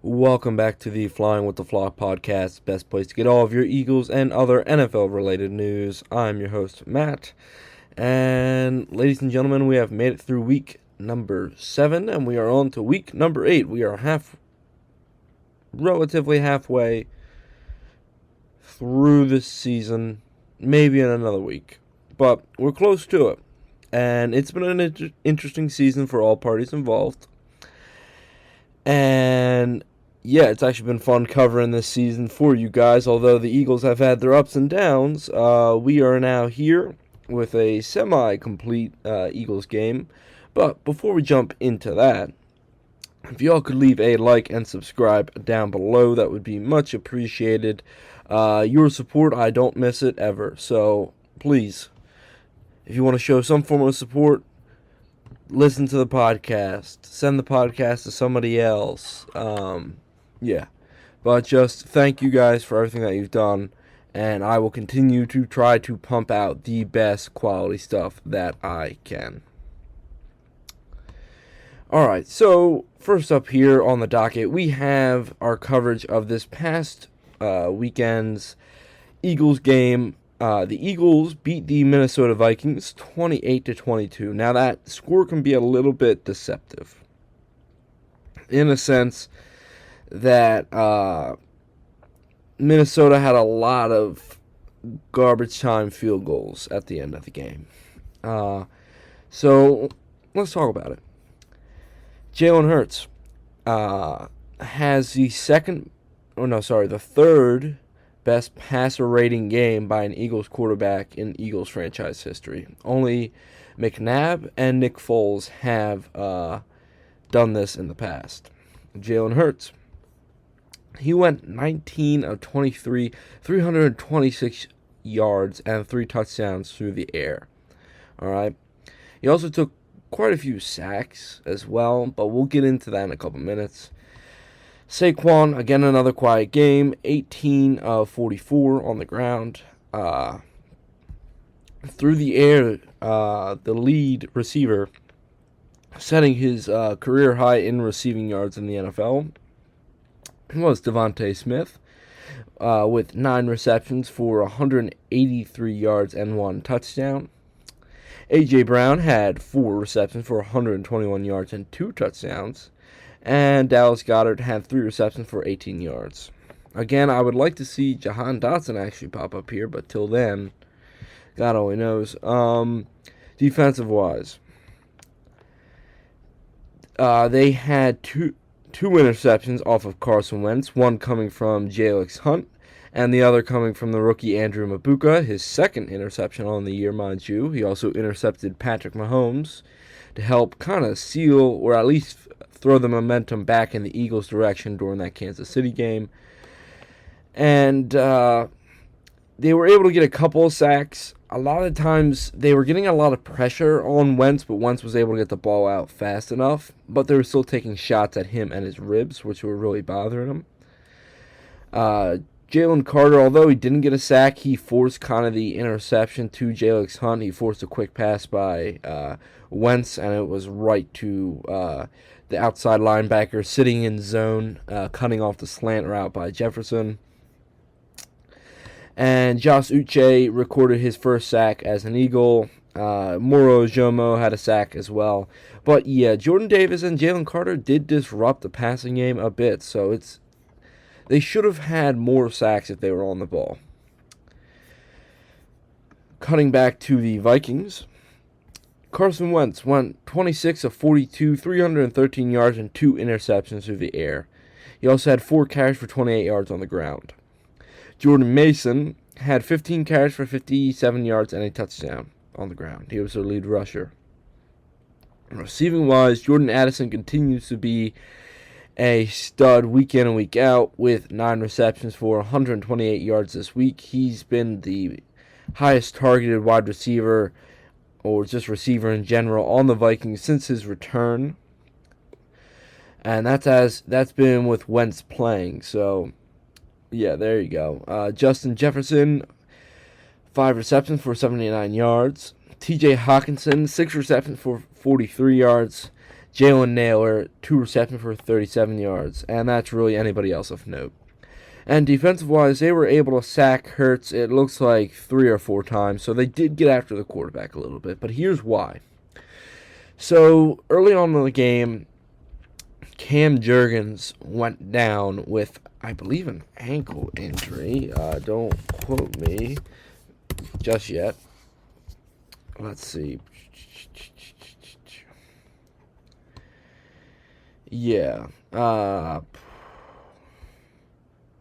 Welcome back to the Flying with the Flock podcast, best place to get all of your Eagles and other NFL related news. I'm your host, Matt. And ladies and gentlemen, we have made it through week number 7 and we are on to week number 8. We are relatively halfway through this season, maybe in another week. But we're close to it. And it's been an interesting season for all parties involved. And yeah, it's actually been fun covering this season for you guys. Although the Eagles have had their ups and downs, we are now here with a semi-complete Eagles game. But before we jump into that, if y'all could leave a like and subscribe down below, that would be much appreciated. Your support, I don't miss it ever. So please, if you want to show some form of support, listen to the podcast. Send the podcast to somebody else. Yeah. But just thank you guys for everything that you've done. And I will continue to try to pump out the best quality stuff that I can. Alright, so first up here on the docket, we have our coverage of this past weekend's Eagles game. The Eagles beat the Minnesota Vikings 28-22. Now that score can be a little bit deceptive, in a sense that Minnesota had a lot of garbage time field goals at the end of the game. So let's talk about it. Jalen Hurts has the third best passer rating game by an Eagles quarterback in Eagles franchise history. Only McNabb and Nick Foles have done this in the past. Jalen Hurts, he went 19 of 23, 326 yards and 3 touchdowns through the air. All right. He also took quite a few sacks as well, but we'll get into that in a couple minutes. Saquon, again, another quiet game, 18 of 44 on the ground. Through the air, the lead receiver, setting his career high in receiving yards in the NFL, was Devontae Smith, with 9 receptions for 183 yards and 1 touchdown. A.J. Brown had 4 receptions for 121 yards and 2 touchdowns. And Dallas Goedert had 3 receptions for 18 yards. Again, I would like to see Jahan Dotson actually pop up here, but till then, God only knows. Defensive-wise, they had two interceptions off of Carson Wentz, one coming from Jalen Hunt, and the other coming from the rookie Andrew Mabuka, his second interception on the year, mind you. He also intercepted Patrick Mahomes to help kind of seal, or at least throw the momentum back in the Eagles' direction during that Kansas City game. And they were able to get a couple of sacks. A lot of times they were getting a lot of pressure on Wentz, but Wentz was able to get the ball out fast enough. But they were still taking shots at him and his ribs, which were really bothering him. Jalen Carter, although he didn't get a sack, he forced kind of the interception to Jalen Hunt. He forced a quick pass by Wentz, and it was right to the outside linebacker sitting in zone, cutting off the slant route by Jefferson. And Josh Uche recorded his first sack as an Eagle. Moro Jomo had a sack as well. But yeah, Jordan Davis and Jalen Carter did disrupt the passing game a bit, so they should have had more sacks if they were on the ball. Cutting back to the Vikings, Carson Wentz went 26 of 42, 313 yards and 2 interceptions through the air. He also had 4 carries for 28 yards on the ground. Jordan Mason had 15 carries for 57 yards and a touchdown on the ground. He was their lead rusher. Receiving-wise, Jordan Addison continues to be a stud week in and week out with 9 receptions for 128 yards this week. He's been the highest targeted wide receiver, or just receiver in general, on the Vikings since his return. And that's been with Wentz playing. So, yeah, there you go. Justin Jefferson, 5 receptions for 79 yards. T.J. Hawkinson, 6 receptions for 43 yards. Jalen Nailor, 2 receptions for 37 yards, and that's really anybody else of note. And defensive-wise, they were able to sack Hurts, it looks like 3 or 4 times, so they did get after the quarterback a little bit, but here's why. So, early on in the game, Cam Jurgens went down with, I believe, an ankle injury. Don't quote me just yet. Let's see. Yeah. A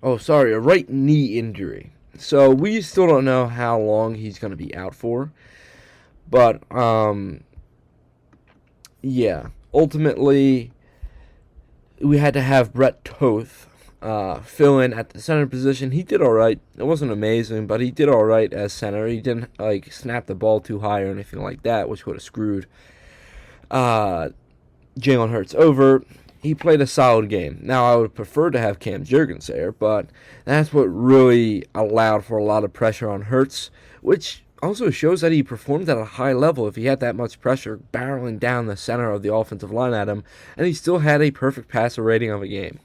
right knee injury. So we still don't know how long he's going to be out for. But, yeah. Ultimately, we had to have Brett Toth fill in at the center position. He did all right. It wasn't amazing, but he did all right as center. He didn't snap the ball too high or anything like that, which would have screwed Jalen Hurts over. He played a solid game. Now, I would prefer to have Cam Jurgens there, but that's what really allowed for a lot of pressure on Hurts, which also shows that he performed at a high level if he had that much pressure barreling down the center of the offensive line at him, and he still had a perfect passer rating of a game.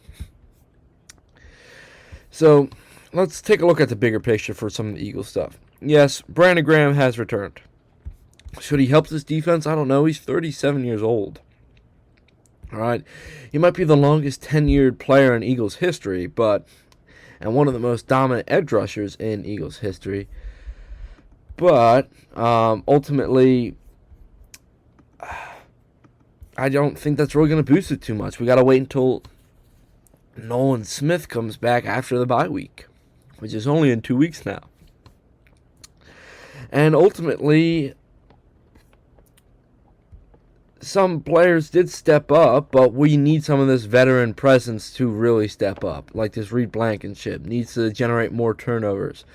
So, let's take a look at the bigger picture for some of the Eagles stuff. Yes, Brandon Graham has returned. Should he help this defense? I don't know. He's 37 years old. All right, he might be the longest tenured player in Eagles history, and one of the most dominant edge rushers in Eagles history. But ultimately, I don't think that's really going to boost it too much. We got to wait until Nolan Smith comes back after the bye week, which is only in 2 weeks now. And ultimately, some players did step up, but we need some of this veteran presence to really step up. Like this Reed Blankenship needs to generate more turnovers.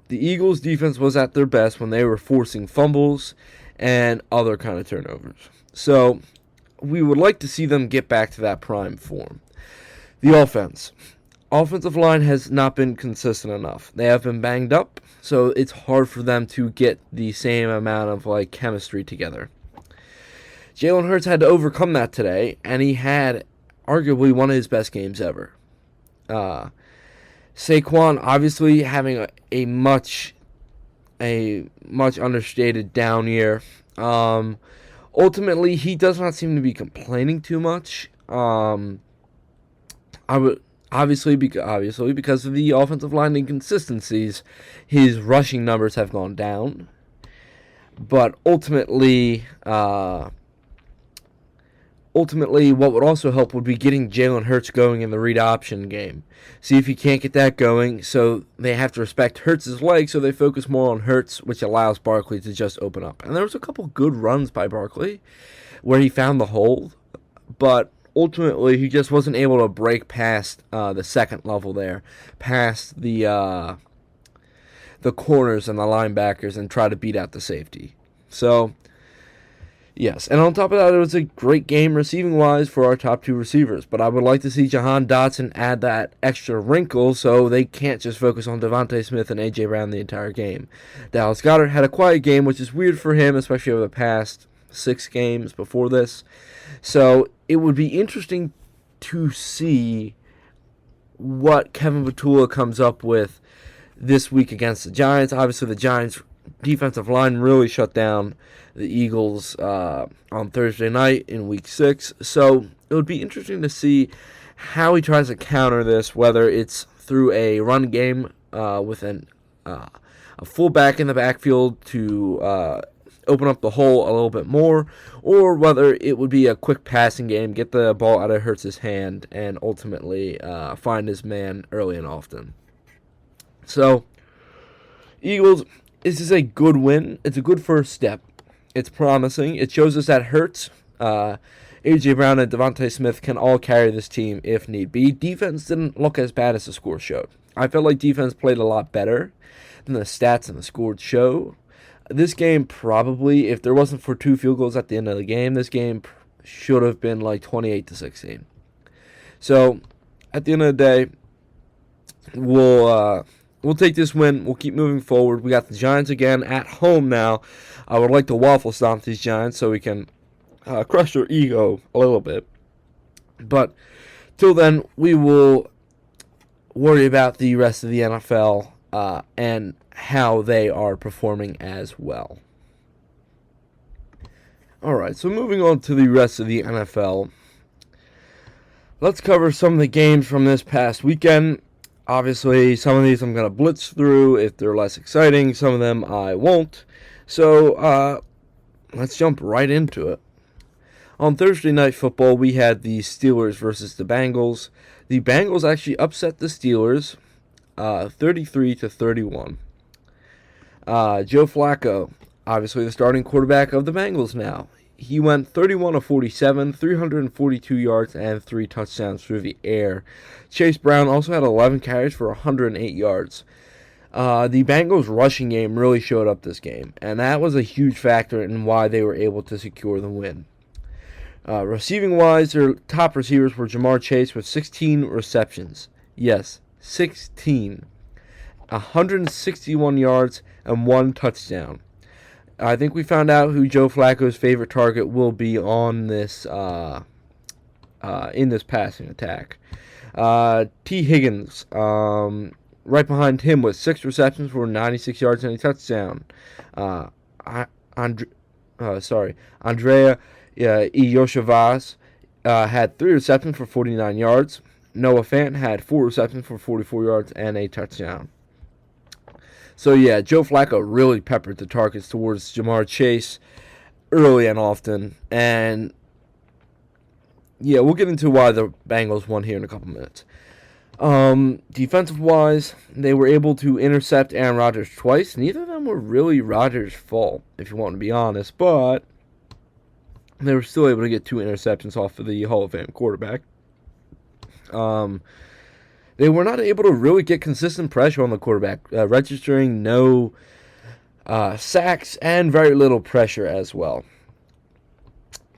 The Eagles' defense was at their best when they were forcing fumbles and other kind of turnovers. So we would like to see them get back to that prime form. The offensive line has not been consistent enough. They have been banged up, so it's hard for them to get the same amount of chemistry together. Jalen Hurts had to overcome that today, and he had arguably one of his best games ever. Saquon obviously having a much understated down year. Ultimately, he does not seem to be complaining too much. Obviously because of the offensive line inconsistencies, his rushing numbers have gone down. But ultimately, what would also help would be getting Jalen Hurts going in the read option game. See if he can't get that going, so they have to respect Hurts' legs, so they focus more on Hurts, which allows Barkley to just open up. And there was a couple good runs by Barkley where he found the hole, but ultimately he just wasn't able to break past the second level there, past the corners and the linebackers and try to beat out the safety. So, yes, and on top of that, it was a great game receiving-wise for our top two receivers. But I would like to see Jahan Dotson add that extra wrinkle so they can't just focus on Devontae Smith and A.J. Brown the entire game. Dallas Goedert had a quiet game, which is weird for him, especially over the past 6 games before this. So it would be interesting to see what Kevin Patula comes up with this week against the Giants. Obviously, the Giants' defensive line really shut down the Eagles on Thursday night in Week 6. So it would be interesting to see how he tries to counter this, whether it's through a run game with a fullback in the backfield to open up the hole a little bit more, or whether it would be a quick passing game, get the ball out of Hurts' hand, and ultimately find his man early and often. So, Eagles, this is a good win. It's a good first step. It's promising. It shows us that Hurts, A.J. Brown, and Devontae Smith can all carry this team if need be. Defense didn't look as bad as the score showed. I felt like defense played a lot better than the stats and the score show. This game probably, if there wasn't for 2 field goals at the end of the game, this game should have been like 28-16. So, at the end of the day, we'll take this win. We'll keep moving forward. We got the Giants again at home now. I would like to waffle stomp these Giants so we can crush your ego a little bit. But till then, we will worry about the rest of the NFL and how they are performing as well. Alright, so moving on to the rest of the NFL. Let's cover some of the games from this past weekend. Obviously, some of these I'm going to blitz through if they're less exciting. Some of them I won't. So, let's jump right into it. On Thursday Night Football, we had the Steelers versus the Bengals. The Bengals actually upset the Steelers 33-31. Joe Flacco, obviously the starting quarterback of the Bengals now. He went 31 of 47, 342 yards, and 3 touchdowns through the air. Chase Brown also had 11 carries for 108 yards. The Bengals' rushing game really showed up this game, and that was a huge factor in why they were able to secure the win. Receiving-wise, their top receivers were Ja'Marr Chase with 16 receptions. Yes, 16. 161 yards and 1 touchdown. I think we found out who Joe Flacco's favorite target will be on this in this passing attack. T. Higgins, right behind him with 6 receptions for 96 yards and a touchdown. Andrea Iosivas had 3 receptions for 49 yards. Noah Fant had 4 receptions for 44 yards and a touchdown. So, yeah, Joe Flacco really peppered the targets towards Ja'Marr Chase early and often. And, yeah, we'll get into why the Bengals won here in a couple minutes. Defensive-wise, they were able to intercept Aaron Rodgers twice. Neither of them were really Rodgers' fault, if you want to be honest. But they were still able to get 2 interceptions off of the Hall of Fame quarterback. They were not able to really get consistent pressure on the quarterback, registering no sacks and very little pressure as well.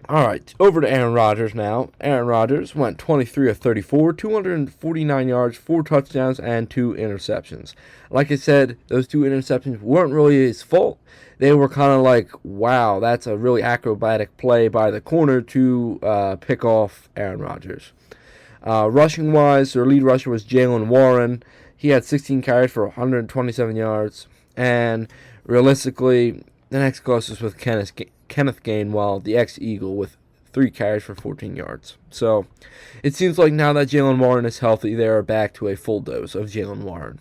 All right, over to Aaron Rodgers now. Aaron Rodgers went 23 of 34, 249 yards, 4 touchdowns, and 2 interceptions. Like I said, those 2 interceptions weren't really his fault. They were kind of like, wow, that's a really acrobatic play by the corner to pick off Aaron Rodgers. Rushing-wise, their lead rusher was Jaylen Warren. He had 16 carries for 127 yards. And realistically, the next closest was Kenneth Gainwell, the ex-Eagle, with 3 carries for 14 yards. So it seems like now that Jaylen Warren is healthy, they are back to a full dose of Jaylen Warren.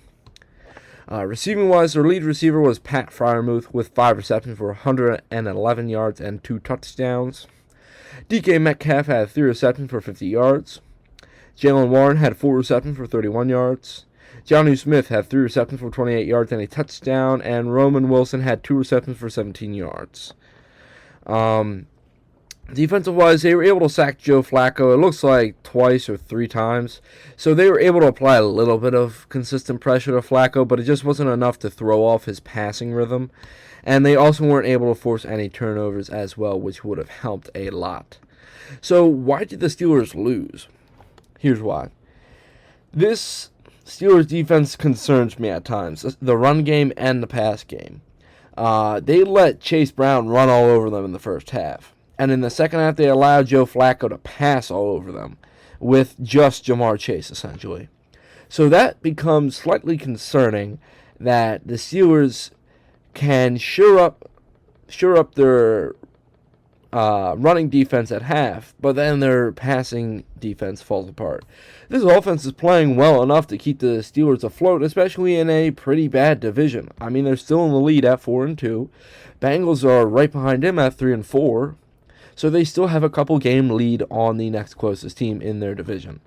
Receiving-wise, their lead receiver was Pat Freiermuth with 5 receptions for 111 yards and 2 touchdowns. DK Metcalf had 3 receptions for 50 yards. Jaylen Warren had 4 receptions for 31 yards. Jonnu Smith had 3 receptions for 28 yards and a touchdown. And Roman Wilson had 2 receptions for 17 yards. Defensive-wise, they were able to sack Joe Flacco, it looks like twice or 3 times. So they were able to apply a little bit of consistent pressure to Flacco, but it just wasn't enough to throw off his passing rhythm. And they also weren't able to force any turnovers as well, which would have helped a lot. So why did the Steelers lose? Here's why. This Steelers defense concerns me at times. The run game and the pass game. They let Chase Brown run all over them in the first half. And in the second half, they allowed Joe Flacco to pass all over them with just Ja'Marr Chase, essentially. So that becomes slightly concerning that the Steelers can shore up their running defense at half, but then their passing defense falls apart. This offense is playing well enough to keep the Steelers afloat, especially in a pretty bad division. I mean, they're still in the lead at 4-2. Bengals are right behind them at 3-4. So they still have a couple game lead on the next closest team in their division.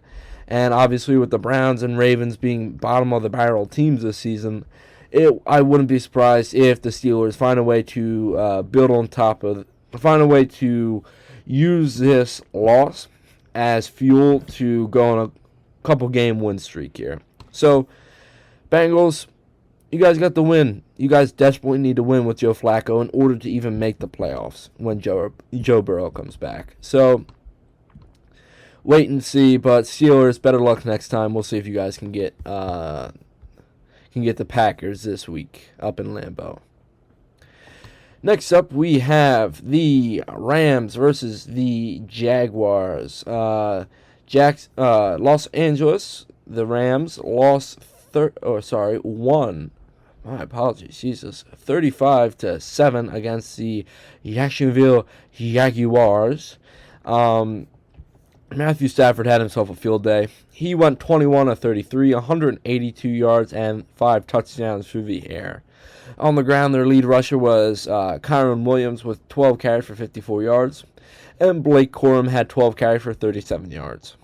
And obviously with the Browns and Ravens being bottom of the barrel teams this season, I wouldn't be surprised if the Steelers find a way to find a way to use this loss as fuel to go on a couple game win streak here. So, Bengals, you guys got the win. You guys desperately need to win with Joe Flacco in order to even make the playoffs when Joe Burrow comes back. So, wait and see. But Steelers, better luck next time. We'll see if you guys can get the Packers this week up in Lambeau. Next up, we have the Rams versus the Jaguars. Los Angeles, the Rams won. My apologies, Jesus. 35-7 against the Jacksonville Jaguars. Matthew Stafford had himself a field day. He went 21 of 33, 182 yards, and 5 touchdowns through the air. On the ground, their lead rusher was Kyron Williams with 12 carries for 54 yards, and Blake Corum had 12 carries for 37 yards.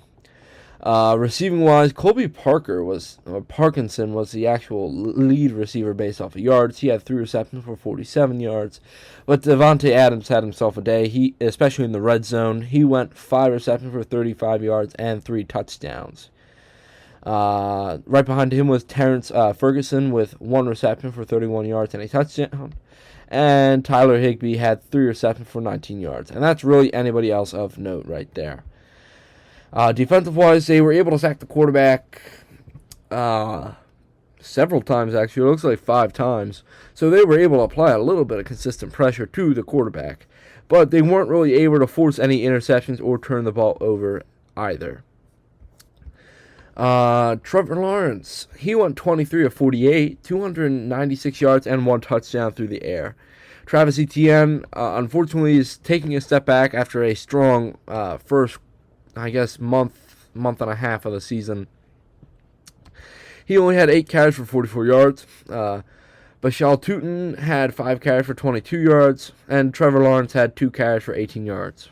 Receiving-wise, Colby Parkinson was the actual lead receiver based off of yards. He had 3 receptions for 47 yards. But Devontae Adams had himself a day, especially in the red zone. He went 5 receptions for 35 yards and 3 touchdowns. Right behind him was Terrence Ferguson with 1 reception for 31 yards and a touchdown. And Tyler Higbee had 3 receptions for 19 yards. And that's really anybody else of note right there. Defensive-wise, they were able to sack the quarterback several times, actually. It looks like 5 times. So they were able to apply a little bit of consistent pressure to the quarterback. But they weren't really able to force any interceptions or turn the ball over either. Trevor Lawrence, he went 23 of 48, 296 yards, and 1 touchdown through the air. Travis Etienne, unfortunately, is taking a step back after a strong first month and a half of the season. He only had 8 carries for 44 yards. Bashal Tutin had 5 carries for 22 yards, and Trevor Lawrence had 2 carries for 18 yards.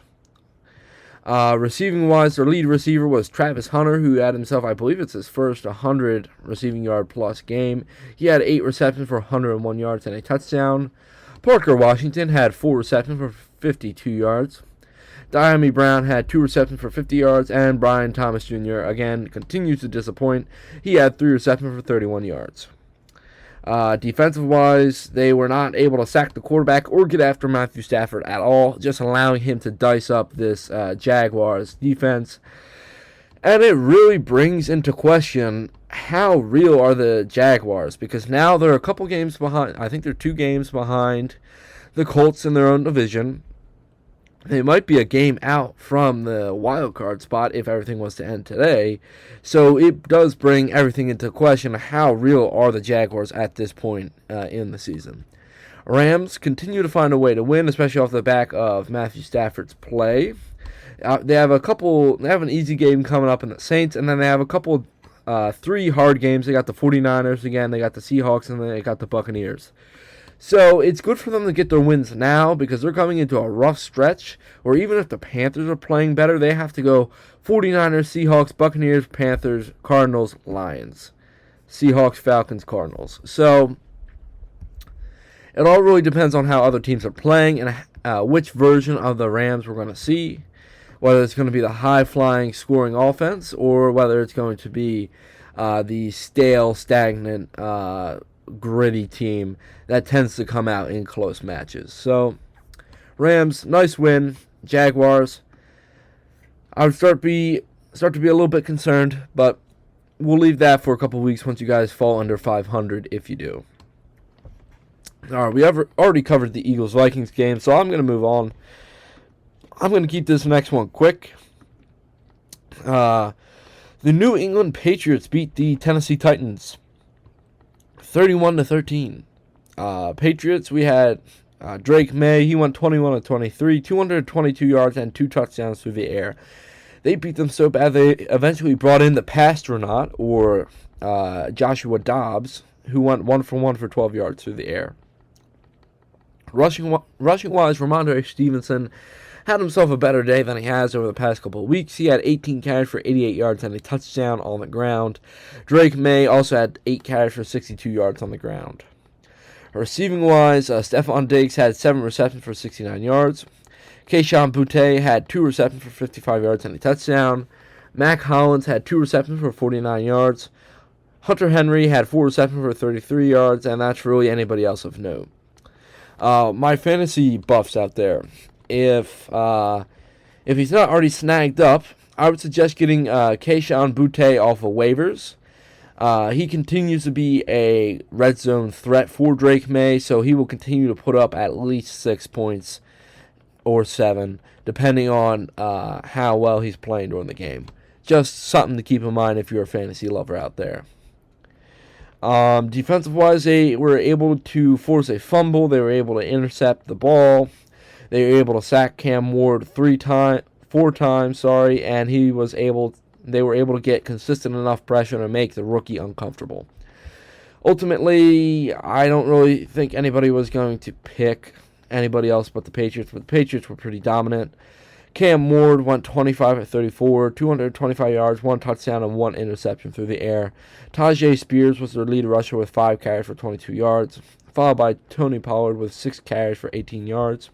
Receiving-wise, their lead receiver was Travis Hunter, who had himself, I believe it's his first 100 receiving yard plus game. He had 8 receptions for 101 yards and a touchdown. Parker Washington had 4 receptions for 52 yards. Diami Brown had 2 receptions for 50 yards, and Brian Thomas Jr. again continues to disappoint. He had 3 receptions for 31 yards. Defensive-wise, they were not able to sack the quarterback or get after Matthew Stafford at all, just allowing him to dice up this Jaguars defense. And it really brings into question how real are the Jaguars, because now they're a couple games behind. I think they're 2 games behind the Colts in their own division. They might be a game out from the wild card spot if everything was to end today. So it does bring everything into question. How real are the Jaguars at this point in the season? Rams continue to find a way to win, especially off the back of Matthew Stafford's play. They have an easy game coming up in the Saints, and then they have a couple 3 hard games. They got the 49ers again, they got the Seahawks, and then they got the Buccaneers. So it's good for them to get their wins now because they're coming into a rough stretch, or even if the Panthers are playing better, they have to go 49ers, Seahawks, Buccaneers, Panthers, Cardinals, Lions. Seahawks, Falcons, Cardinals. So it all really depends on how other teams are playing and which version of the Rams we're going to see, whether it's going to be the high-flying scoring offense or whether it's going to be the stale, stagnant, gritty team that tends to come out in close matches. So, Rams, nice win. Jaguars, I would start to be a little bit concerned, but we'll leave that for a couple weeks once you guys fall under 500 if you do. All right, we have already covered the Eagles-Vikings game, so I'm going to move on. I'm going to keep this next one quick. The New England Patriots beat the Tennessee Titans 31-13. Patriots, we had Drake May. He went 21 of 23, 222 yards and 2 touchdowns through the air. They beat them so bad they eventually brought in the Pastronaut, or Joshua Dobbs, who went 1 for 1 for 12 yards through the air. Rushing-wise, Ramondre Stevenson had himself a better day than he has over the past couple of weeks. He had 18 carries for 88 yards and a touchdown on the ground. Drake May also had 8 carries for 62 yards on the ground. Receiving-wise, Stephon Diggs had 7 receptions for 69 yards. Kayshon Boutte had 2 receptions for 55 yards and a touchdown. Mac Hollins had 2 receptions for 49 yards. Hunter Henry had 4 receptions for 33 yards, and that's really anybody else of note. My fantasy buffs out there, if he's not already snagged up, I would suggest getting Kayshon Boutte off of waivers. He continues to be a red zone threat for Drake May, so he will continue to put up at least 6 points or 7, depending on how well he's playing during the game. Just something to keep in mind if you're a fantasy lover out there. Defensive-wise, they were able to force a fumble. They were able to intercept the ball. They were able to sack Cam Ward 4 times, and they were able to get consistent enough pressure to make the rookie uncomfortable. Ultimately, I don't really think anybody was going to pick anybody else but the Patriots, but the Patriots were pretty dominant. Cam Ward went 25 of 34, 225 yards, 1 touchdown, and 1 interception through the air. Tyjae Spears was their lead rusher with 5 carries for 22 yards, followed by Tony Pollard with 6 carries for 18 yards.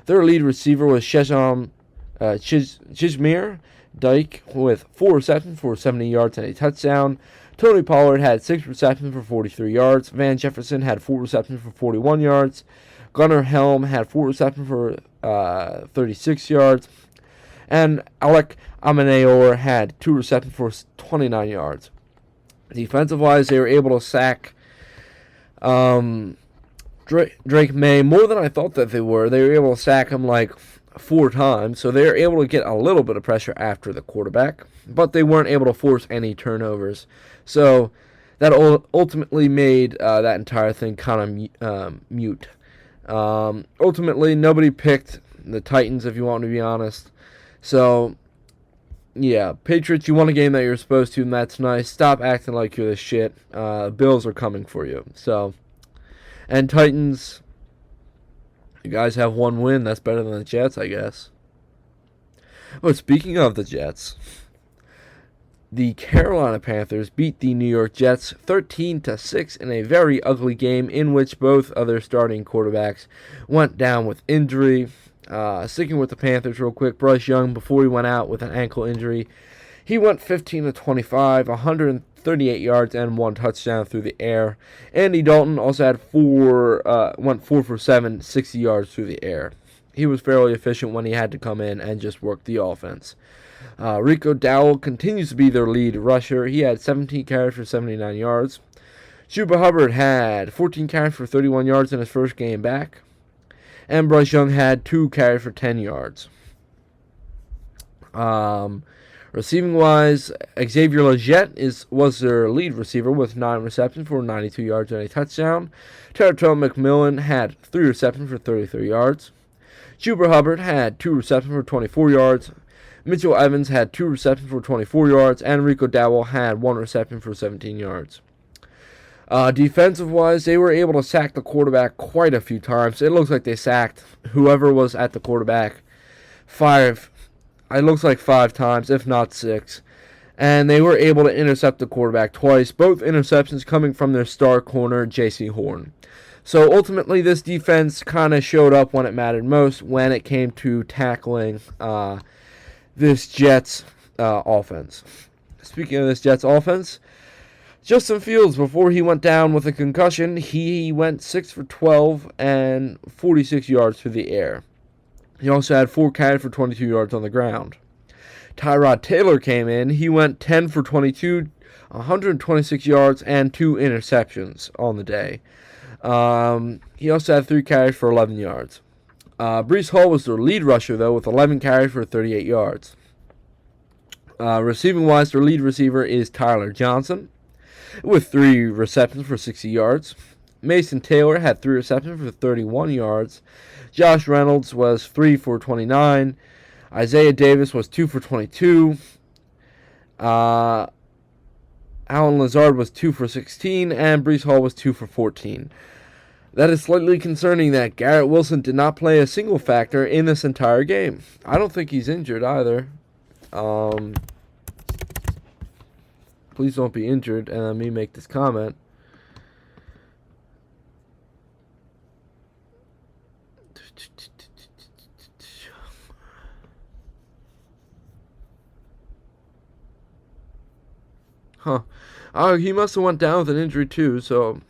Their lead receiver was Chizmir Dyke with 4 receptions for 70 yards and a touchdown. Tony Pollard had 6 receptions for 43 yards. Van Jefferson had 4 receptions for 41 yards. Gunnar Helm had 4 receptions for 36 yards. And Alec Amenayor had 2 receptions for 29 yards. Defensive-wise, they were able to sack Drake May more than I thought that they were. They were able to sack him like 4 times, so they were able to get a little bit of pressure after the quarterback, but they weren't able to force any turnovers. So that ultimately made that entire thing kind of mute. Ultimately, nobody picked the Titans, if you want to be honest. So, yeah, Patriots, you won a game that you're supposed to, and that's nice. Stop acting like you're the shit. Bills are coming for you. So, and Titans, you guys have 1 win. That's better than the Jets, I guess. But speaking of the Jets, the Carolina Panthers beat the New York Jets 13-6 in a very ugly game in which both of their starting quarterbacks went down with injury. Sticking with the Panthers real quick, Bryce Young, before he went out with an ankle injury, he went 15-25, 138 yards and 1 touchdown through the air. Andy Dalton also had went 4 for 7, 60 yards through the air. He was fairly efficient when he had to come in and just work the offense. Rico Dowdle continues to be their lead rusher. He had 17 carries for 79 yards. Chuba Hubbard had 14 carries for 31 yards in his first game back. And Bryce Young had 2 carries for 10 yards. Receiving-wise, Xavier Legette was their lead receiver with 9 receptions for 92 yards and a touchdown. Terrell McMillan had 3 receptions for 33 yards. Chuba Hubbard had 2 receptions for 24 yards. Mitchell Evans had 2 receptions for 24 yards, and Rico Dowdle had 1 reception for 17 yards. Defensive-wise, they were able to sack the quarterback quite a few times. It looks like they sacked whoever was at the quarterback 5 times, if not 6. And they were able to intercept the quarterback twice, both interceptions coming from their star corner, J.C. Horn. So ultimately, this defense kind of showed up when it mattered most, when it came to tackling this Jets offense. Speaking of this Jets offense, Justin Fields, before he went down with a concussion, he went 6 for 12 and 46 yards through the air. He also had 4 carries for 22 yards on the ground. Tyrod Taylor came in. He went 10 for 22, 126 yards, and 2 interceptions on the day. He also had 3 carries for 11 yards. Breece Hall was their lead rusher, though, with 11 carries for 38 yards. Receiving-wise, their lead receiver is Tyler Johnson, with 3 receptions for 60 yards. Mason Taylor had 3 receptions for 31 yards. Josh Reynolds was 3 for 29. Isaiah Davis was 2 for 22. Alan Lazard was 2 for 16, and Breece Hall was 2 for 14. That is slightly concerning that Garrett Wilson did not play a single factor in this entire game. I don't think he's injured either. Please don't be injured and let me make this comment. He must have went down with an injury too, so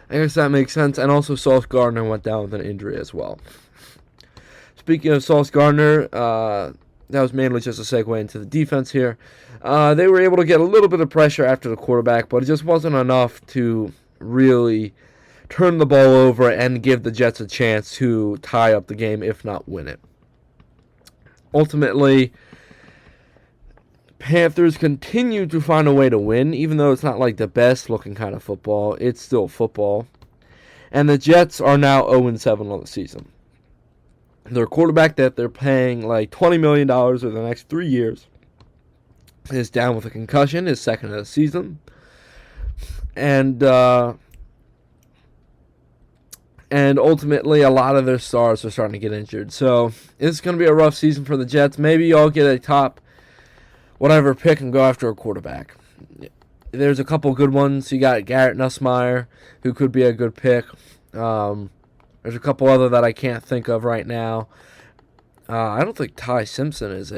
I guess that makes sense. And also Sauce Gardner went down with an injury as well. Speaking of Sauce Gardner, that was mainly just a segue into the defense here. They were able to get a little bit of pressure after the quarterback, but it just wasn't enough to really turn the ball over and give the Jets a chance to tie up the game, if not win it. Ultimately, Panthers continue to find a way to win, even though it's not like the best looking kind of football. It's still football. And the Jets are now 0-7 on the season. Their quarterback that they're paying like $20 million over the next 3 years is down with a concussion, his second of the season. And ultimately, a lot of their stars are starting to get injured. So, it's going to be a rough season for the Jets. Maybe y'all get a top whatever pick and go after a quarterback. There's a couple good ones. You got Garrett Nussmeier, who could be a good pick. There's a couple other that I can't think of right now. I don't think Ty Simpson is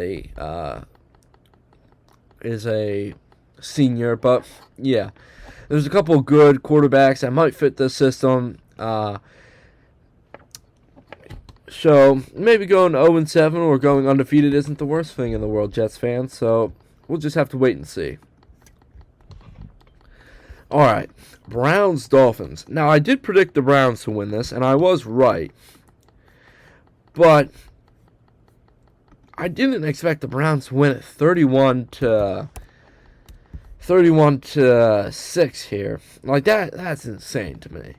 a senior, but yeah. There's a couple good quarterbacks that might fit this system. So maybe going 0-7 or going undefeated isn't the worst thing in the world, Jets fans. So we'll just have to wait and see. All right, Browns-Dolphins. Now, I did predict the Browns to win this, and I was right. But I didn't expect the Browns to win it 31-6 here. Like that's insane to me.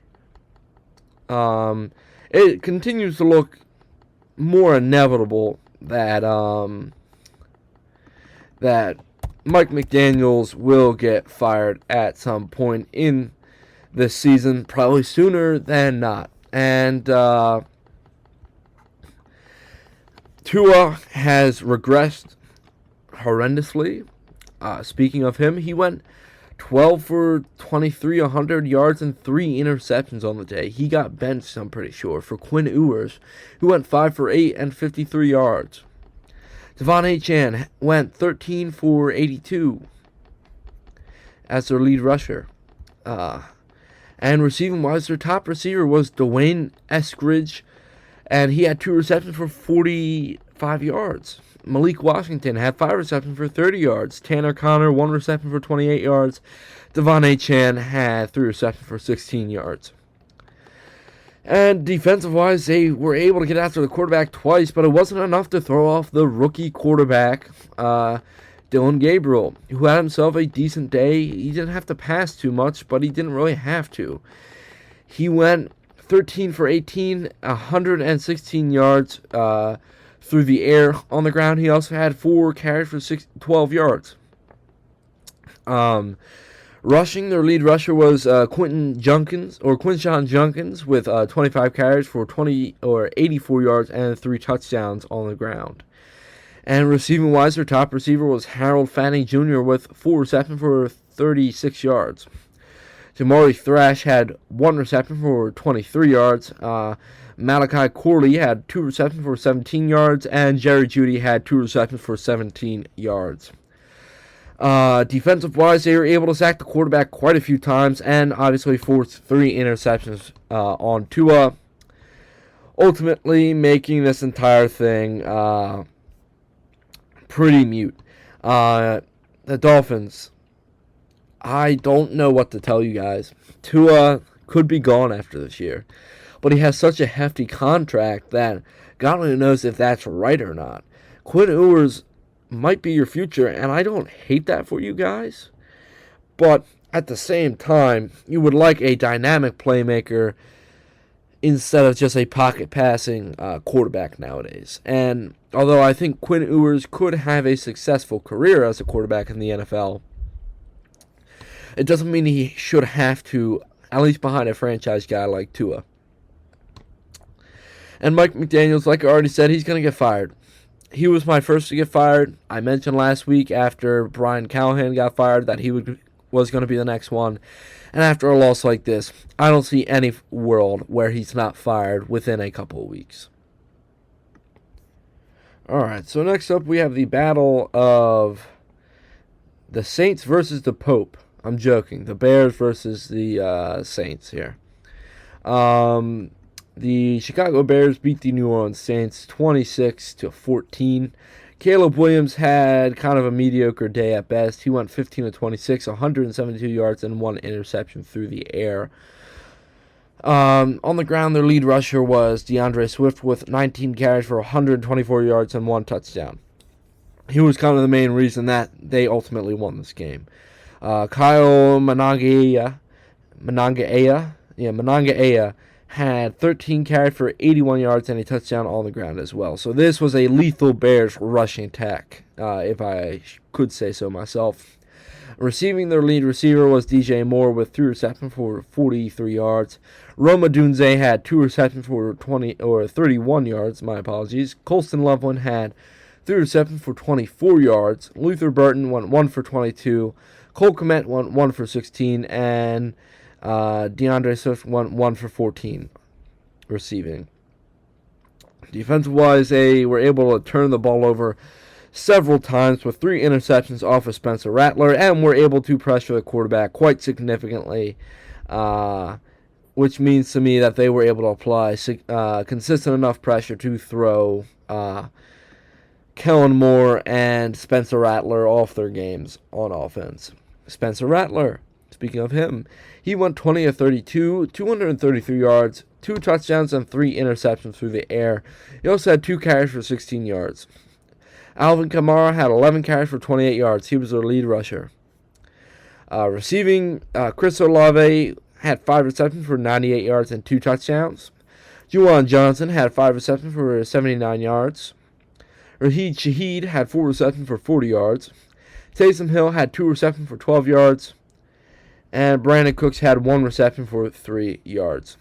It continues to look more inevitable that that Mike McDaniels will get fired at some point in this season, probably sooner than not. And Tua has regressed horrendously. Speaking of him, he went 12 for 23, 100 yards, and 3 interceptions on the day. He got benched, I'm pretty sure, for Quinn Ewers, who went 5 for 8 and 53 yards. Devon Achane went 13 for 82 as their lead rusher. And receiving-wise, their top receiver was Dwayne Eskridge, and he had 2 receptions for 45 yards. Malik Washington had 5 receptions for 30 yards. Tanner Conner, 1 reception for 28 yards. Devon Achane had 3 receptions for 16 yards. And defensive-wise, they were able to get after the quarterback twice, but it wasn't enough to throw off the rookie quarterback, Dylan Gabriel, who had himself a decent day. He didn't have to pass too much, but he didn't really have to. He went 13 for 18, 116 yards through the air. On the ground, he also had 4 carries for 12 yards. Rushing, their lead rusher was Quinshon Judkins with 25 carries for 84 yards and 3 touchdowns on the ground. And receiving-wise, their top receiver was Harold Fanning Jr. with 4 receptions for 36 yards. Jamari Thrash had 1 reception for 23 yards. Malachi Corley had 2 receptions for 17 yards. And Jerry Jeudy had 2 receptions for 17 yards. Defensive-wise, they were able to sack the quarterback quite a few times and obviously forced 3 interceptions on Tua, ultimately making this entire thing pretty mute. The Dolphins, I don't know what to tell you guys. Tua could be gone after this year, but he has such a hefty contract that God only knows if that's right or not. Quinn Ewers might be your future, and I don't hate that for you guys, but at the same time, you would like a dynamic playmaker instead of just a pocket passing quarterback nowadays. And although I think Quinn Ewers could have a successful career as a quarterback in the NFL, it doesn't mean he should have to, at least behind a franchise guy like Tua. And Mike McDaniels, like I already said, he's going to get fired. He was my first to get fired. I mentioned last week after Brian Callahan got fired that he was going to be the next one. And after a loss like this, I don't see any world where he's not fired within a couple of weeks. Alright, so next up we have the battle of the Saints versus the Pope. I'm joking. The Bears versus the Saints here. The Chicago Bears beat the New Orleans Saints 26-14. Caleb Williams had kind of a mediocre day at best. He went 15 of 26, 172 yards, and 1 interception through the air. On the ground, their lead rusher was DeAndre Swift with 19 carries for 124 yards and 1 touchdown. He was kind of the main reason that they ultimately won this game. Kyle Monangaea had 13 carries for 81 yards and a touchdown on the ground as well. So this was a lethal Bears rushing attack, if I could say so myself. Receiving, their lead receiver was DJ Moore with 3 receptions for 43 yards. Roma Dunze had 2 receptions for 31 yards. My apologies. Colston Loveland had 3 receptions for 24 yards. Luther Burton went 1 for 22. Cole Kmet went 1 for 16, and DeAndre Swift went 1 for 14 receiving. Defensive-wise, they were able to turn the ball over several times with 3 interceptions off of Spencer Rattler, and were able to pressure the quarterback quite significantly, which means to me that they were able to apply consistent enough pressure to throw Kellen Moore and Spencer Rattler off their games on offense. Spencer Rattler, speaking of him, he went 20 of 32, 233 yards, 2 touchdowns, and 3 interceptions through the air. He also had 2 carries for 16 yards. Alvin Kamara had 11 carries for 28 yards. He was their lead rusher. Receiving, Chris Olave had 5 receptions for 98 yards and 2 touchdowns. Juwan Johnson had 5 receptions for 79 yards. Raheed Shaheed had 4 receptions for 40 yards. Taysom Hill had 2 receptions for 12 yards. And Brandon Cooks had 1 reception for 3 yards.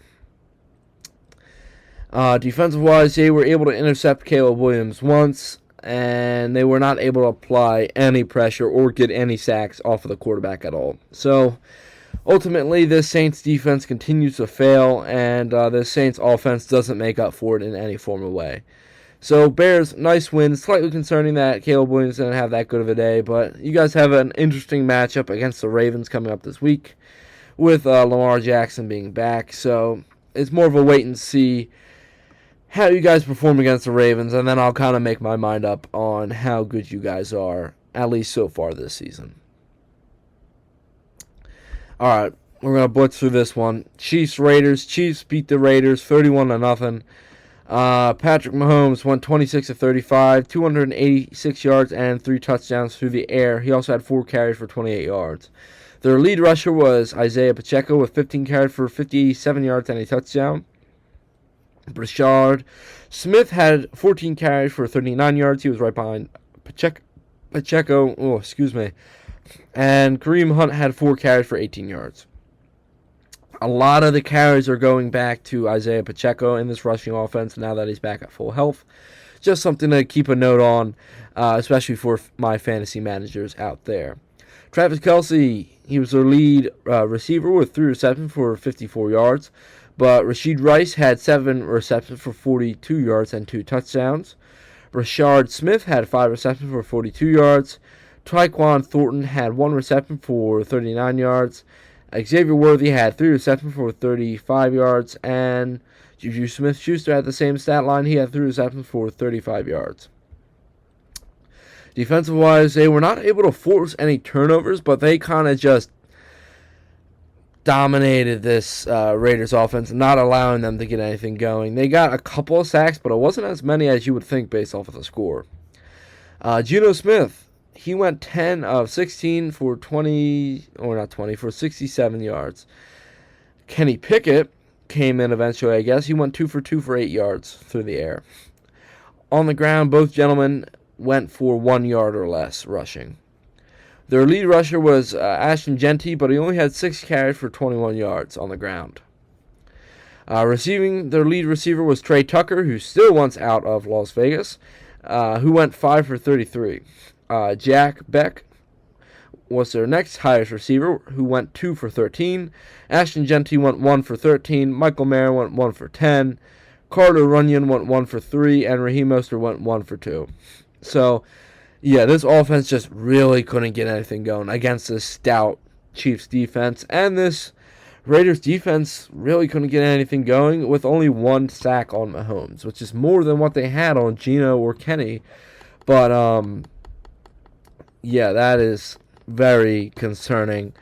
Defensive-wise, they were able to intercept Caleb Williams once, and they were not able to apply any pressure or get any sacks off of the quarterback at all. So, ultimately, this Saints defense continues to fail, and this Saints offense doesn't make up for it in any form of way. So, Bears, nice win. Slightly concerning that Caleb Williams didn't have that good of a day, but you guys have an interesting matchup against the Ravens coming up this week with Lamar Jackson being back. So, it's more of a wait and see how you guys perform against the Ravens, and then I'll kind of make my mind up on how good you guys are, at least so far this season. Alright, we're going to blitz through this one. Chiefs-Raiders. Chiefs beat the Raiders 31-0. Patrick Mahomes went 26 of 35, 286 yards, and 3 touchdowns through the air. He also had 4 carries for 28 yards. Their lead rusher was Isaiah Pacheco with 15 carries for 57 yards and a touchdown. Brashard Smith had 14 carries for 39 yards. He was right behind Pacheco. Oh, excuse me. And Kareem Hunt had 4 carries for 18 yards. A lot of the carries are going back to Isaiah Pacheco in this rushing offense now that he's back at full health. Just something to keep a note on, especially for my fantasy managers out there. Travis Kelce, he was their lead receiver with 3 receptions for 54 yards. But Rashid Rice had 7 receptions for 42 yards and 2 touchdowns. Rashard Smith had 5 receptions for 42 yards. Tyquan Thornton had 1 reception for 39 yards. Xavier Worthy had 3 receptions for 35 yards. And Juju Smith-Schuster had the same stat line. He had 3 receptions for 35 yards. Defensive-wise, they were not able to force any turnovers, but they kind of just dominated this Raiders offense, not allowing them to get anything going. They got a couple of sacks, but it wasn't as many as you would think based off of the score. Geno Smith, he went 10 of 16 for 67 yards. Kenny Pickett came in eventually, I guess. He went 2 for 2 for 8 yards through the air. On the ground, both gentlemen went for 1 yard or less rushing. Their lead rusher was Ashton Jeanty, but he only had 6 carries for 21 yards on the ground. Receiving, their lead receiver was Trey Tucker, who still wants out of Las Vegas, who went 5 for 33. Jack Beck was their next highest receiver, who went 2 for 13. Ashton Jeanty went 1 for 13. Michael Mayer went 1 for 10. Carter Runyon went 1 for 3. And Raheem Mostert went 1 for 2. So, yeah, this offense just really couldn't get anything going against this stout Chiefs defense. And this Raiders defense really couldn't get anything going with only 1 sack on Mahomes, which is more than what they had on Geno or Kenny But yeah, that is very concerning,